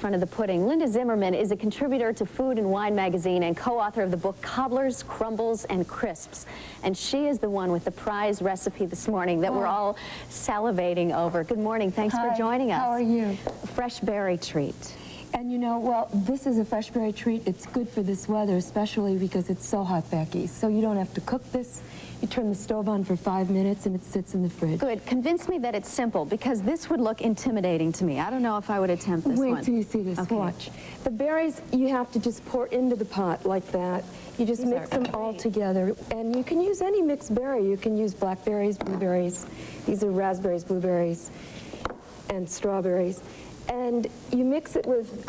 front of the pudding. Linda Zimmerman is a contributor to Food and Wine magazine and co-author of the book Cobblers, Crumbles, and Crisps. And she is the one with the prize recipe this morning that we're all salivating over. Good morning. Thanks for joining us. How are you? A fresh berry treat. And you know, well, this is a fresh berry treat. It's good for this weather, especially because it's so hot back east. So you don't have to cook this. You turn the stove on for 5 minutes and it sits in the fridge. Good. Convince me that it's simple, because this would look intimidating to me. I don't know if I would attempt this one. Wait till you see this. Okay. Watch. The berries, you have to just pour into the pot like that. You just mix them all together. And you can use any mixed berry. You can use blackberries, blueberries. These are raspberries, blueberries, and strawberries. And you mix it with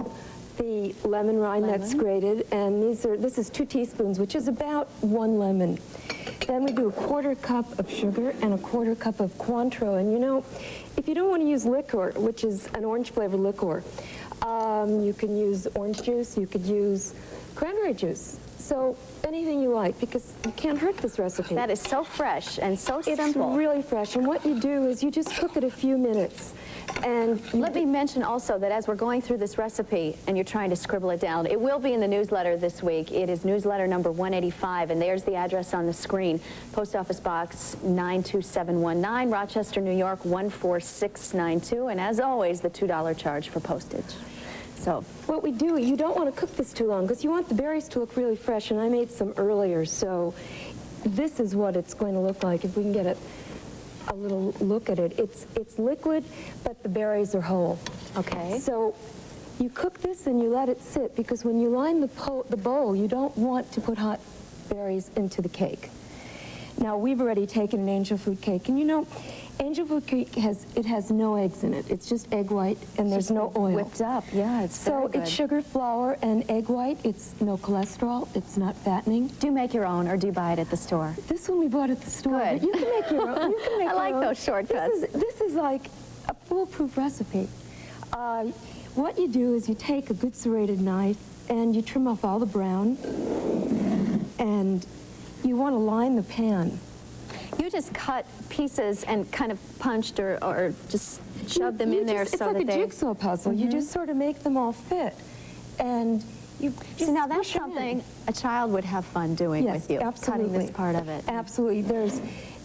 the lemon rind that's grated, and this is 2 teaspoons, which is about 1 lemon. Then we do a 1/4 cup of sugar and a 1/4 cup of Cointreau. And you know, if you don't want to use liquor, which is an orange flavored liquor, you can use orange juice, you could use cranberry juice. So anything you like, because you can't hurt this recipe. That is so fresh and so simple. It's really fresh, and what you do is you just cook it a few minutes. And let me mention also that as we're going through this recipe and you're trying to scribble it down, it will be in the newsletter this week. It is newsletter number 185, and there's the address on the screen. Post Office Box 92719, Rochester, New York 14692, and as always, the $2 charge for postage. So what we do, you don't want to cook this too long because you want the berries to look really fresh, and I made some earlier, so this is what it's going to look like if we can get it. A little look at it. It's liquid, but the berries are whole. Okay. So you cook this and you let it sit, because when you line the bowl, you don't want to put hot berries into the cake. Now, we've already taken an angel food cake, and you know, angel food cake has no eggs in it. It's just egg white, and there's no oil. Whipped up, yeah, it's very good. So it's sugar, flour, and egg white. It's no cholesterol. It's not fattening. Do you make your own, or do you buy it at the store? This one we bought at the store. Good. But you can make your own. You can make I like those shortcuts. This is like a foolproof recipe. What you do is you take a good serrated knife and you trim off all the brown, and you want to line the pan. You just cut pieces and kind of punched or just shoved them in there so that they... It's like a jigsaw puzzle. You just sort of make them all fit. And you just See, now that's something a child would have fun doing with you. Absolutely. Cutting this part of it. Absolutely.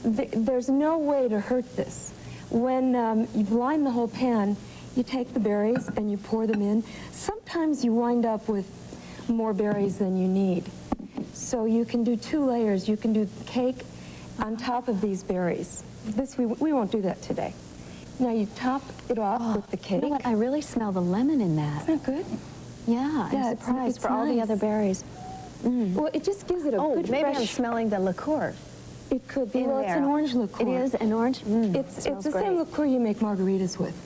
There's no way to hurt this. When you've lined the whole pan, you take the berries and you pour them in. Sometimes you wind up with more berries than you need. So you can do 2 layers. You can do cake on top of these berries. We won't do that today. Now you top it off with the cake. You know what? I really smell the lemon in that. Isn't that good? Yeah, I'm surprised it's for all the other berries. Well, it just gives it a good maybe fresh... I'm smelling the liqueur. It could be. In Well, there. It's an orange liqueur. It is an orange? It's the same liqueur you make margaritas with.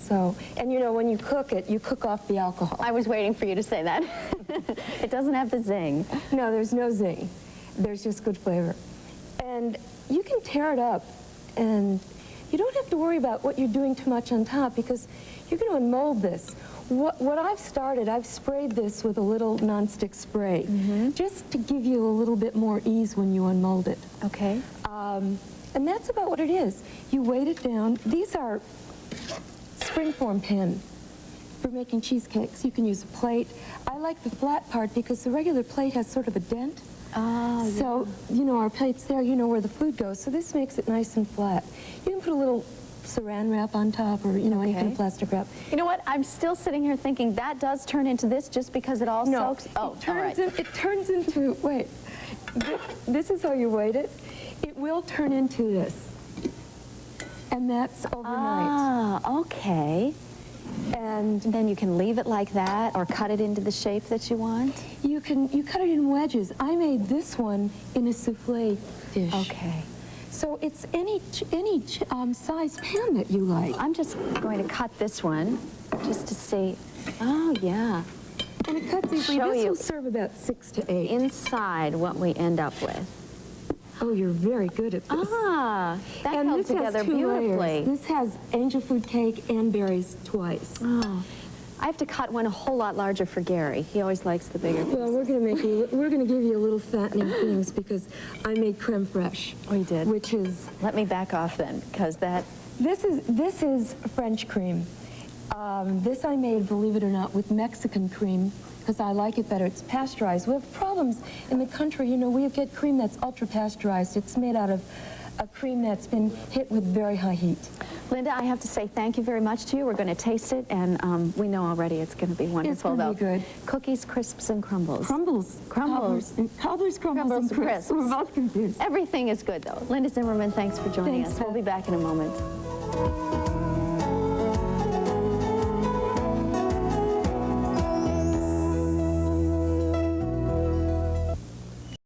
So, and you know, when you cook it, you cook off the alcohol. I was waiting for you to say that. It doesn't have the zing. No, there's no zing. There's just good flavor. And you can tear it up, and you don't have to worry about what you're doing too much on top, because you're going to unmold this. What I've started, I've sprayed this with a little nonstick spray, just to give you a little bit more ease when you unmold it. Okay. And that's about what it is. You weight it down. These are springform pan for making cheesecakes. You can use a plate. I like the flat part because the regular plate has sort of a dent. Oh, So, you know, our plate's there, you know where the food goes. So this makes it nice and flat. You can put a little saran wrap on top, or, you know, any kind of plastic wrap. You know what? I'm still sitting here thinking that does turn into this just because it all soaks. Oh, it turns into, wait, this is how you weight it. It will turn into this. And that's overnight. Ah, okay. And then you can leave it like that or cut it into the shape that you want? you cut it in wedges. I made this one in a souffle dish. Okay. So it's any size pan that you like. I'm just going to cut this one just to see. Oh, yeah. And it cuts easily. This will serve about 6 to 8. Inside what we end up with. Oh, you're very good at this. Ah, that held together beautifully. Layers. This has angel food cake and berries twice. Oh, I have to cut one a whole lot larger for Gary. He always likes the bigger pieces. Well, we're going to give you a little fattening things because I made creme fraiche. Oh, you did? Which is... Let me back off then, because that... This is French cream. This I made, believe it or not, with Mexican cream because I like it better. It's pasteurized. We have problems in the country. You know, we get cream that's ultra pasteurized. It's made out of a cream that's been hit with very high heat. Linda, I have to say thank you very much to you. We're going to taste it, and we know already it's going to be wonderful. It's going to be good. Cookies, crisps, and crumbles. Crumbles. Crumbles. Cobblers, crumbles, and crisps. We're both confused. Everything is good, though. Linda Zimmerman, thanks for joining Thanks, us. We'll be back in a moment.